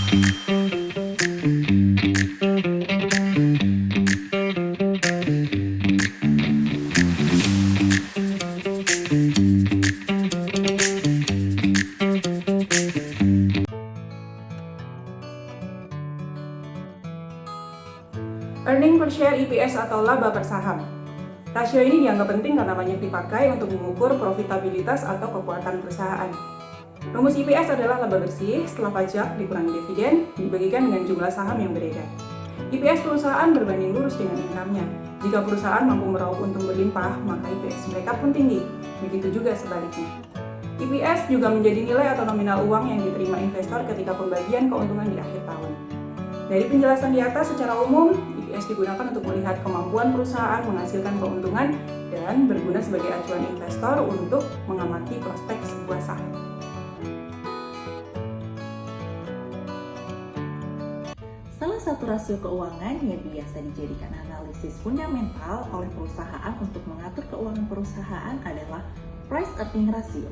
Earning per share EPS atau laba per saham. Rasio ini dianggap penting karena banyak dipakai untuk mengukur profitabilitas atau kekuatan perusahaan. Rumus EPS adalah laba bersih setelah pajak dikurangi dividen dibagikan dengan jumlah saham yang beredar. EPS perusahaan berbanding lurus dengan income-nya. Jika perusahaan mampu meraup untung berlimpah, maka EPS mereka pun tinggi. Begitu juga sebaliknya. EPS juga menjadi nilai atau nominal uang yang diterima investor ketika pembagian keuntungan di akhir tahun. Dari penjelasan di atas, secara umum, EPS digunakan untuk melihat kemampuan perusahaan menghasilkan keuntungan dan berguna sebagai acuan investor untuk mengamati prospek sebuah saham. Salah satu rasio keuangan yang biasa dijadikan analisis fundamental oleh perusahaan untuk mengatur keuangan perusahaan adalah price earning ratio.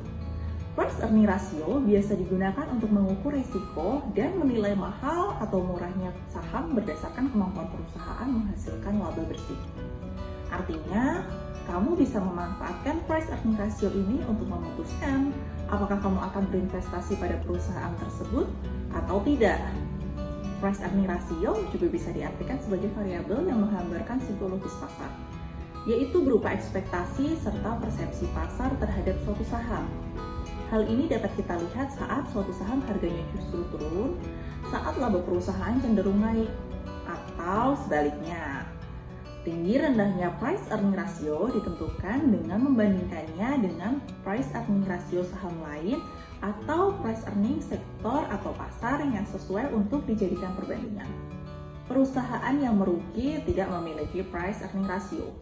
Price earning ratio biasa digunakan untuk mengukur risiko dan menilai mahal atau murahnya saham berdasarkan kemampuan perusahaan menghasilkan laba bersih. Artinya, kamu bisa memanfaatkan price earning ratio ini untuk memutuskan apakah kamu akan berinvestasi pada perusahaan tersebut atau tidak. Price earning ratio juga bisa diartikan sebagai variabel yang menggambarkan psikologis pasar, yaitu berupa ekspektasi serta persepsi pasar terhadap suatu saham. Hal ini dapat kita lihat saat suatu saham harganya justru turun, saat laba perusahaan cenderung naik, atau sebaliknya. Tinggi rendahnya price earning ratio ditentukan dengan membandingkannya dengan price earning ratio saham lain atau price earning sektor atau pasar yang sesuai untuk dijadikan perbandingan. Perusahaan yang merugi tidak memiliki price earning ratio.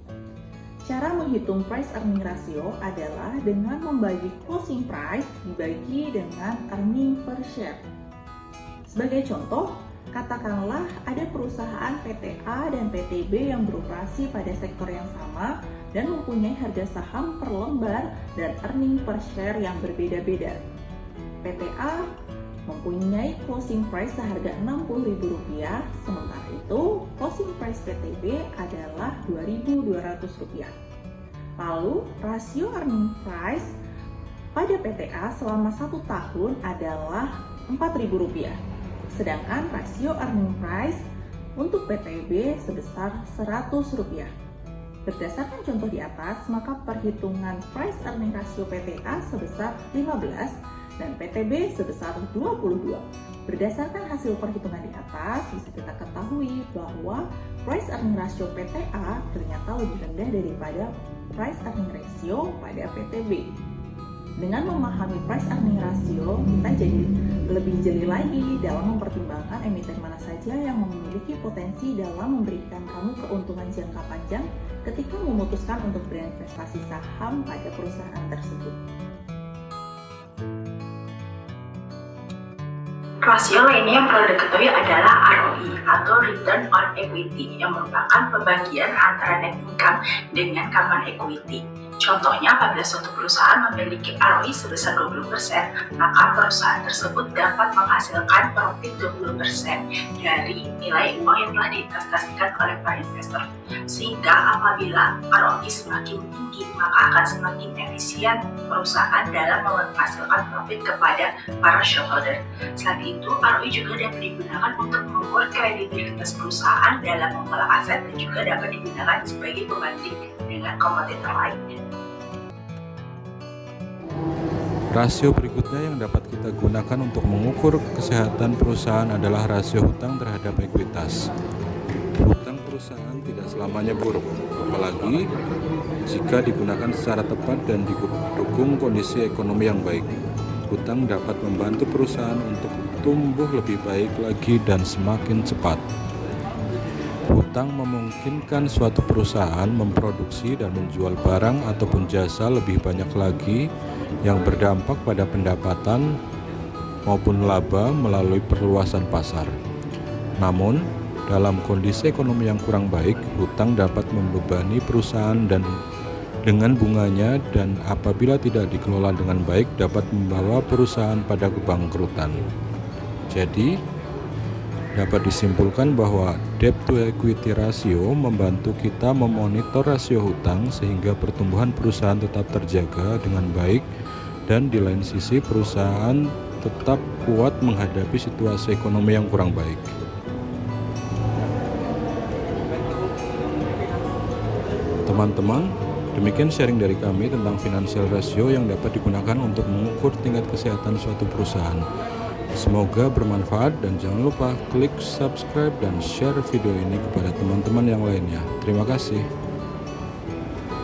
Cara menghitung price earning ratio adalah dengan membagi closing price dibagi dengan earning per share. Sebagai contoh, katakanlah ada perusahaan PTA dan PTB yang beroperasi pada sektor yang sama dan mempunyai harga saham per lembar dan earning per share yang berbeda-beda. PTA mempunyai closing price seharga Rp60.000, sementara itu closing price PTB adalah Rp2.200. Lalu rasio earning price pada PTA selama 1 tahun adalah Rp4.000, sedangkan rasio earning price untuk PTB sebesar Rp100. Berdasarkan contoh di atas, maka perhitungan price earning ratio PTA sebesar 15 dan PTB sebesar 22. Berdasarkan hasil perhitungan di atas, bisa kita ketahui bahwa price earning ratio PTA ternyata lebih rendah daripada price earning ratio pada PTB. Dengan memahami price earning ratio, kita jadi lebih jeli lagi dalam mempertimbangkan emiten mana saja yang memiliki potensi dalam memberikan kamu keuntungan jangka panjang ketika memutuskan untuk berinvestasi saham pada perusahaan tersebut. Rasio lainnya yang perlu diketahui adalah ROE atau Return on Equity yang merupakan pembagian antara net income dengan common equity. Contohnya, apabila suatu perusahaan memiliki ROE sebesar 20%, maka perusahaan tersebut dapat menghasilkan profit 20% dari nilai uang yang telah diinvestasikan oleh para investor. Sehingga apabila ROE semakin tinggi, maka akan semakin efisien perusahaan dalam menghasilkan profit kepada para shareholder. Selain itu, ROE juga dapat digunakan untuk mengukur kredibilitas perusahaan dalam mengelola aset dan juga dapat digunakan sebagai pembanding dengan kompetitor lainnya. Rasio berikutnya yang dapat kita gunakan untuk mengukur kesehatan perusahaan adalah rasio hutang terhadap ekuitas. Hutang perusahaan tidak selamanya buruk, apalagi jika digunakan secara tepat dan didukung kondisi ekonomi yang baik. Hutang dapat membantu perusahaan untuk tumbuh lebih baik lagi dan semakin cepat. Hutang memungkinkan suatu perusahaan memproduksi dan menjual barang ataupun jasa lebih banyak lagi yang berdampak pada pendapatan maupun laba melalui perluasan pasar. Namun, dalam kondisi ekonomi yang kurang baik, hutang dapat membebani perusahaan dan dengan bunganya dan apabila tidak dikelola dengan baik dapat membawa perusahaan pada kebangkrutan. Jadi, Dapat disimpulkan bahwa debt to equity ratio membantu kita memonitor rasio hutang sehingga pertumbuhan perusahaan tetap terjaga dengan baik dan di lain sisi perusahaan tetap kuat menghadapi situasi ekonomi yang kurang baik. Teman-teman, demikian sharing dari kami tentang financial ratio yang dapat digunakan untuk mengukur tingkat kesehatan suatu perusahaan. Semoga bermanfaat dan jangan lupa klik subscribe dan share video ini kepada teman-teman yang lainnya. Terima kasih.